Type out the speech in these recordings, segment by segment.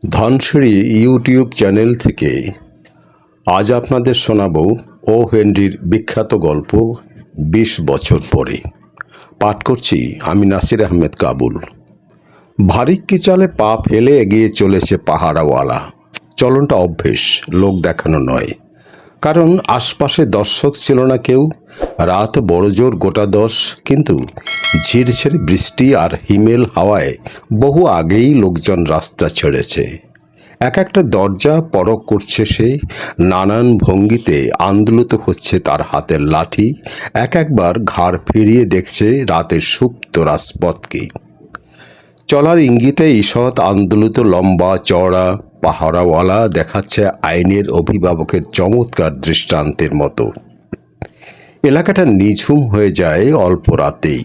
ধনসিঁড়ি YouTube channel থেকে আজ আপনাদের শোনাবো ও হেনরির বিখ্যাত গল্প ২০ বছর পরে। পাঠ করছি আমি নাসির আহমেদ কাবুল। ভারিক্কি চালে পা ফেলে এগিয়ে চলেছে পাহারাওয়ালা। চলনটা অভ্যেস, লোক দেখানো নয়। কারণ আশপাশে দর্শক ছিল না কেউ। রাত বড় জোর গোটা ১০, কিন্তু ঝিরঝিরে বৃষ্টি আর হিমেল হাওয়ায় বহু আগেই লোকজন রাস্তা ছেড়েছে। এক একটা দরজা পরখ করছে সে, নানান ভঙ্গিতে আন্দোলিত হচ্ছে তার হাতের লাঠি। একবার ঘাড় ফিরিয়ে দেখছে রাতের সুপ্ত রাজপথকে। চলার ইঙ্গিতে ঈষৎ আন্দোলিত লম্বা চওড়া পাহারাওয়ালা দেখাচ্ছে আইনের অভিভাবকের চমৎকার দৃষ্টান্তের মতো। এলাকাটা নিঝুম হয়ে যায় অল্প রাতেই।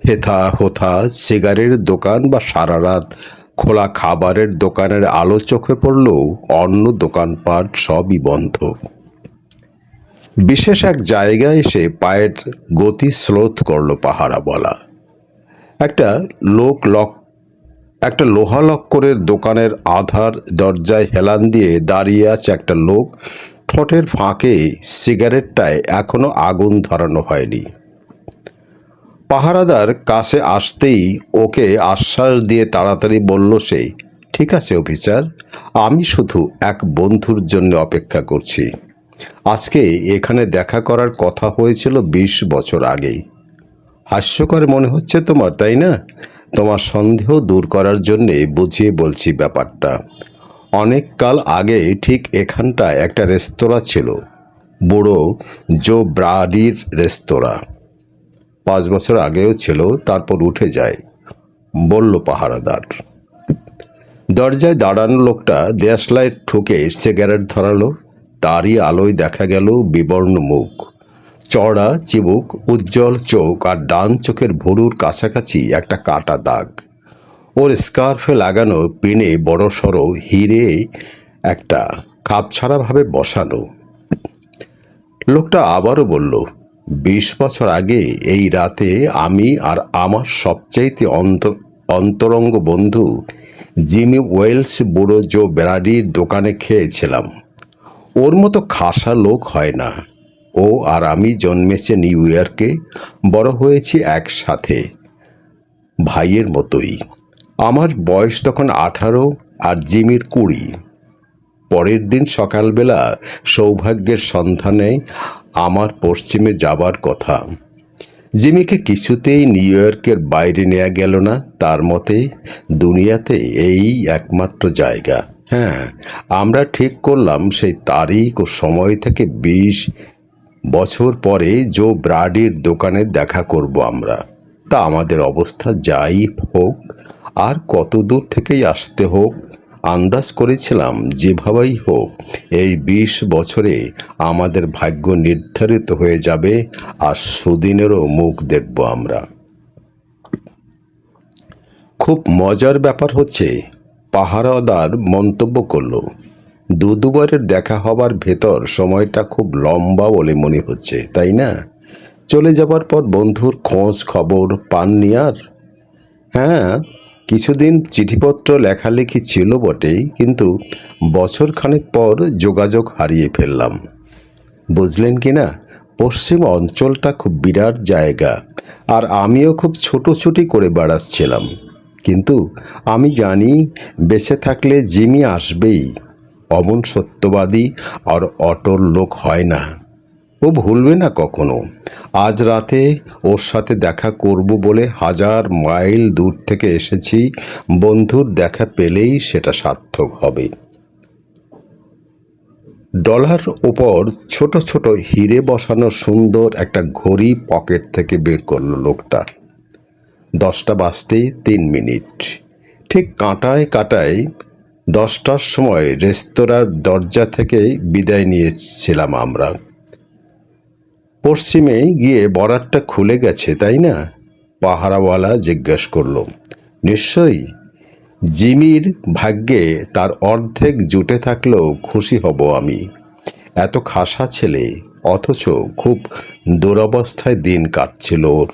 হেথা হোথা সিগারের দোকান বা সারা রাত খোলা খাবারের দোকানের আলো চোখে পড়লেও অন্য দোকানপাট সবই বন্ধ। বিশেষ এক জায়গায় এসে পায়ের গতি স্লোথ করল পাহারাওয়ালা। একটা লোহা লক্করের দোকানের আধার দরজায় হেলান দিয়ে দাঁড়িয়ে আছে একটা লোক। ঠোঁটের ফাঁকে সিগারেটটায় এখনো আগুন ধরানো হয়নি। পাহারাদার কাছে আসতেই ওকে আশ্বাস দিয়ে তাড়াতাড়ি বলল সে, ঠিক আছে অফিসার, আমি শুধু এক বন্ধুর জন্য অপেক্ষা করছি। আজকে এখানে দেখা করার কথা হয়েছিল ২০ বছর আগেই। হাস্যকর মনে হচ্ছে তোমার, তাই না? তোমার সন্দেহ দূর করার জন্যে বুঝিয়ে বলছি ব্যাপারটা। অনেক কাল আগে ঠিক এখানটায় একটা রেস্তোরাঁ ছিল, বুড়ো জো ব্রাডির রেস্তোরাঁ। ৫ বছর আগেও ছিল, তারপর উঠে যায়, বলল পাহারাদার। দরজায় দাঁড়ানো লোকটা দেশলাইট ঠুকে সিগারেট ধরালো। তারই আলোয় দেখা গেল বিবর্ণ মুখ, চওড়া চিবুক, উজ্জ্বল চোখ, আর ডান চোখের ভুরুর কাছাকাছি একটা কাটা দাগ। ওর স্কার্ফে লাগানো পিনে বড়সড় হিরে একটা খাপছাড়াভাবে বসানো। লোকটা আবারও বলল, ২০ বছর আগে এই রাতে আমি আর আমার সবচাইতে অন্তরঙ্গ বন্ধু জিমি ওয়েলস বুড়ো জো ব্রাডির দোকানে খেয়েছিলাম। ওর মতো খাসা লোক হয় না। ও আর আমি জন্মেছে নিউ ইয়র্কে, বড় হয়েছি একসাথে, ভাইয়ের মতোই। আমার বয়স তখন ১৮ আর জিমির ২০। পরের দিন সকালবেলা সৌভাগ্যের সন্ধানে আমার পশ্চিমে যাবার কথা। জিমিকে কিছুতেই নিউ ইয়র্কের বাইরে নেওয়া গেল না। তার মতে দুনিয়াতে এই একমাত্র জায়গা। হ্যাঁ, আমরা ঠিক করলাম সেই তারিখ ও সময় থেকে ২০ বছর পরে জো ব্রাডির দোকানে দেখা করব আমরা। তা আমাদের অবস্থা যাই হোক আর কত দূর থেকেই আসতে হোক, আন্দাজ করেছিলাম যেভাবেই হোক এই ২০ বছরে আমাদের ভাগ্য নির্ধারিত হয়ে যাবে আর সুদিনেরও মুখ দেখব আমরা। খুব মজার ব্যাপার হচ্ছে, পাহারাদার মন্তব্য করল, দুবারের দেখা হবার ভেতর সময়টা খুব লম্বা বলে মনে হচ্ছে, তাই না? চলে যাবার পর বন্ধুর খোঁজ খবর পাননি আর? হ্যাঁ, কিছুদিন চিঠিপত্র লেখালেখি ছিল বটেই, কিন্তু বছরখানেক পর যোগাযোগ হারিয়ে ফেললাম। বুঝলেন কি না, পশ্চিম অঞ্চলটা খুব বিরাট জায়গা, আর আমিও খুব ছোটোছুটি করে বেড়াচ্ছিলাম। কিন্তু আমি জানি বেঁচে থাকলে জিমি আসবেই। অমন সত্যবাদী আর অটল লোক হয় না। ও ভুলবে না কখনো। আজ রাতে ওর সাথে দেখা করব বলে ১০০০ মাইল দূর থেকে এসেছি। বন্ধুর দেখা পেলেই সেটা সার্থক হবে। ডলার ওপর ছোট ছোট হিরে বসানো সুন্দর একটা ঘড়ি পকেট থেকে বের করলো লোকটা। ১০টা বাজতে ৩ মিনিট। ঠিক কাঁটায় কাঁটায় ১০টার সময় রেস্তোরাঁর দরজা থেকে বিদায় নিয়েছিলাম আমরা। পশ্চিমে গিয়ে বরাতটা খুলে গেছে, তাই না? পাহারাওয়ালা জিজ্ঞেস করল। নিশ্চয়ই। জিমির ভাগ্যে তার অর্ধেক জুটে থাকলেও খুশি হব আমি। এত খাসা ছেলে, অথচ খুব দুরবস্থায় দিন কাটছিল ওর।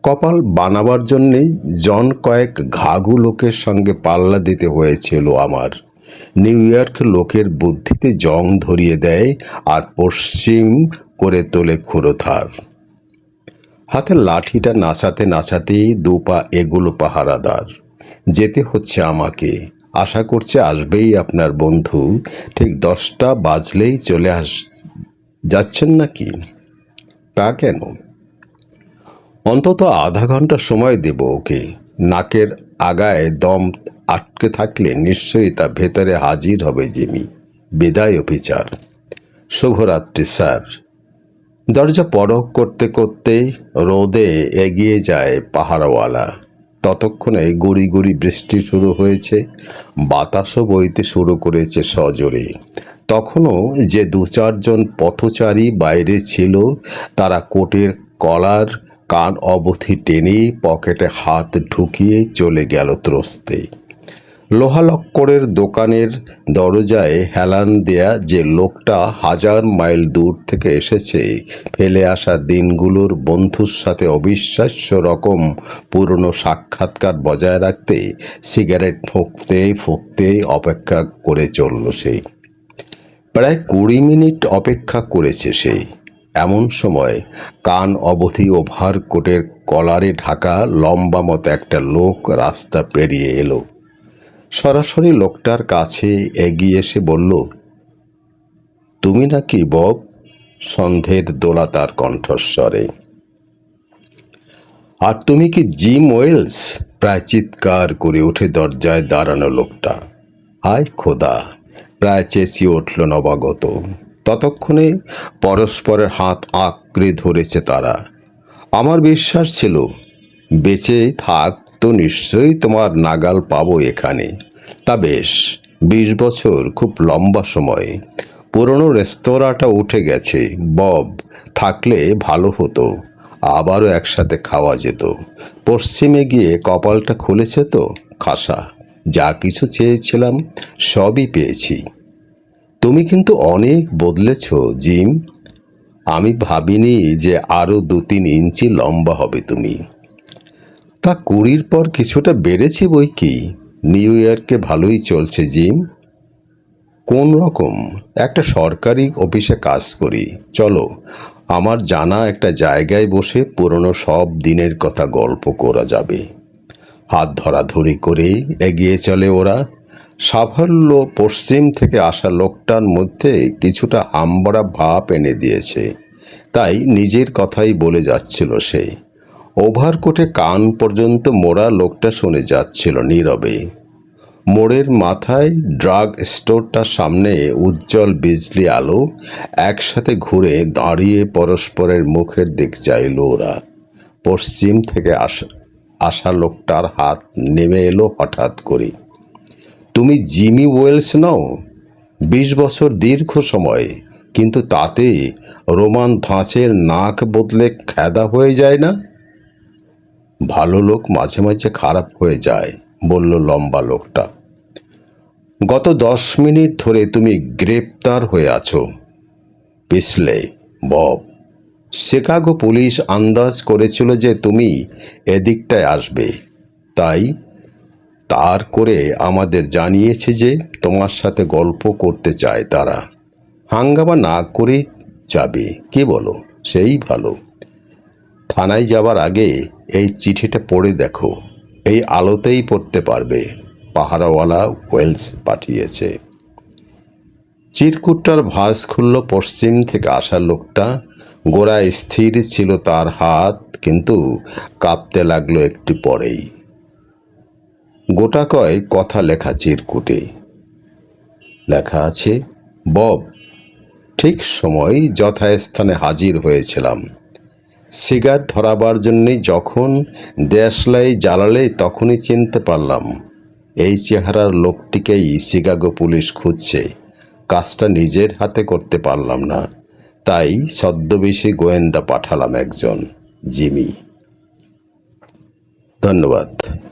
কপাল বানাবার জন্যেই জন কয়েক ঘাঘু লোকের সঙ্গে পাল্লা দিতে হয়েছিল আমার। নিউ ইয়র্ক লোকের বুদ্ধিতে জং ধরিয়ে দেয় আর পশ্চিম করে তোলে ক্ষুরোথার। হাতের লাঠিটা নাচাতে নাচাতেই দুপা এগুলো পাহারাদার। যেতে হচ্ছে আমাকে। আশা করছে আসবেই আপনার বন্ধু। ঠিক 10টা বাজলেই চলে যাচ্ছেন নাকি? তা কেন? অন্তত আধা ঘন্টা সময় দেব ওকে। নাকের আগায় দম আটকে থাকলে নিশ্চয়ই তা ভেতরে হাজির হবে জিমি। বিদায় অফিসার। শুভরাত্রি স্যার। দরজা পরখ করতে করতে রোদে এগিয়ে যায় পাহারাওয়ালা। ততক্ষণে গুড়ি গুড়ি বৃষ্টি শুরু হয়েছে, বাতাসও বইতে শুরু করেছে সজোরে। তখনও যে 2-4 জন পথচারী বাইরে ছিল, তারা কোটের কলার কান অবধি টেনে পকেটে হাত ঢুকিয়ে চলে গেল ত্রস্তে। লোহালক্করের দোকানের দরজায় হেলান দেয়া যে লোকটা 1000 মাইল দূর থেকে এসেছে ফেলে আসা দিনগুলোর বন্ধুর সাথে অবিশ্বাস্য রকম পুরনো সাক্ষাৎকার বজায় রাখতে সিগারেট ফুঁকতে ফুঁকতে অপেক্ষা করে চলল সে। প্রায় 20 মিনিট অপেক্ষা করেছে সে। এমন সময় কান অবধি ওভারকোটের কলারে ঢাকা লম্বা মতো একটা লোক রাস্তা পেরিয়ে এলো। সরাসরি লোকটার কাছে এগিয়ে এসে বলল, তুমি নাকি বব? সন্দেহের দোলা তার কণ্ঠস্বরে। আর তুমি কি জিম ওয়েলস? প্রায় চিৎকার করে উঠে দরজায় দাঁড়ানো লোকটা। হায় খোদা! প্রায় চেঁচিয়ে উঠল নবাগত। ততক্ষণে পরস্পরের হাত আঁকড়ে ধরেছে তারা। আমার বিশ্বাস ছিল বেঁচে থাক তো নিশ্চয়ই তোমার নাগাল পাবো এখানে। তা বেশ, 20 বছর খুব লম্বা সময়। পুরনো রেস্তোরাঁটা উঠে গেছে। বব থাকলে ভালো হতো, আবারও একসাথে খাওয়া যেত। পশ্চিমে গিয়ে কপালটা খুলেছে তো খাসা। যা কিছু চেয়েছিলাম সবই পেয়েছি। তুমি কিন্তু অনেক বদলেছ জিম। আমি ভাবিনি যে আরও 2-3 ইঞ্চি লম্বা হবে তুমি। তা 20-র পর কিছুটা বেড়েছি বই কি। নিউ ইয়র্কে ভালোই চলছে জিম। কোন রকম একটা সরকারি অফিসে কাজ করি। চলো, আমার জানা একটা জায়গায় বসে পুরনো সব দিনের কথা গল্প করা যাবে। হাত ধরাধরি করে এগিয়ে চলে ওরা। সাফল্য পশ্চিম থেকে আসা লোকটার মধ্যে কিছুটা হামবড়া ভাব এনে দিয়েছে, তাই নিজের কথাই বলে যাচ্ছিল সে। ওভারকোটে কান পর্যন্ত মোড়া লোকটা শুনে যাচ্ছিল নীরবে। মোড়ের মাথায় ড্রাগ স্টোরটার সামনে উজ্জ্বল বিজলি আলো। একসাথে ঘুরে দাঁড়িয়ে পরস্পরের মুখের দিক চাইল ওরা। পশ্চিম থেকে আসা লোকটার হাত নেমে এলো হঠাৎ করে। তুমি জিমি ওয়েলস নও? 20 বছর দীর্ঘ সময়, কিন্তু তাতে রোমান ধাঁচের নাক বদলে খেদা হয়ে যায় না? ভালো লোক মাঝে মাঝে খারাপ হয়ে যায়, বলল লম্বা লোকটা। গত 10 মিনিট ধরে তুমি গ্রেপ্তার হয়ে আছো পিছলে বব। শিকাগো পুলিশ আন্দাজ করেছিল যে তুমি এদিকটায় আসবে, তাই তার করে আমাদের জানিয়েছে যে তোমার সাথে গল্প করতে চায় তারা। হাঙ্গামা না করে যাবে, কি বলো? সেই ভালো। থানায় যাবার আগে এই চিঠিটা পড়ে দেখো। এই আলোতেই পড়তে পারবে। পাহারাওয়ালা ওয়েলস পাঠিয়েছে। চিরকুটটার ভাঁজ খুলল পশ্চিম থেকে আসা লোকটা। গোড়ায় স্থির ছিল তার হাত, কিন্তু কাঁপতে লাগলো একটু পরেই। গোটা কয়েক কথা লেখা চিরকুটে। লেখা আছে, বব, ঠিক সময় যথাস্থানে হাজির হয়েছিলাম। সিগারেট ধরাবার জন্যে যখন দেশলাই জ্বালালে তখনই চিনতে পারলাম এই চেহারার লোকটিকেই শিকাগো পুলিশ খুঁজছে। কাজটা নিজের হাতে করতে পারলাম না, তাই ছদ্মবেশী গোয়েন্দা পাঠালাম একজন, জিমি। ধন্যবাদ।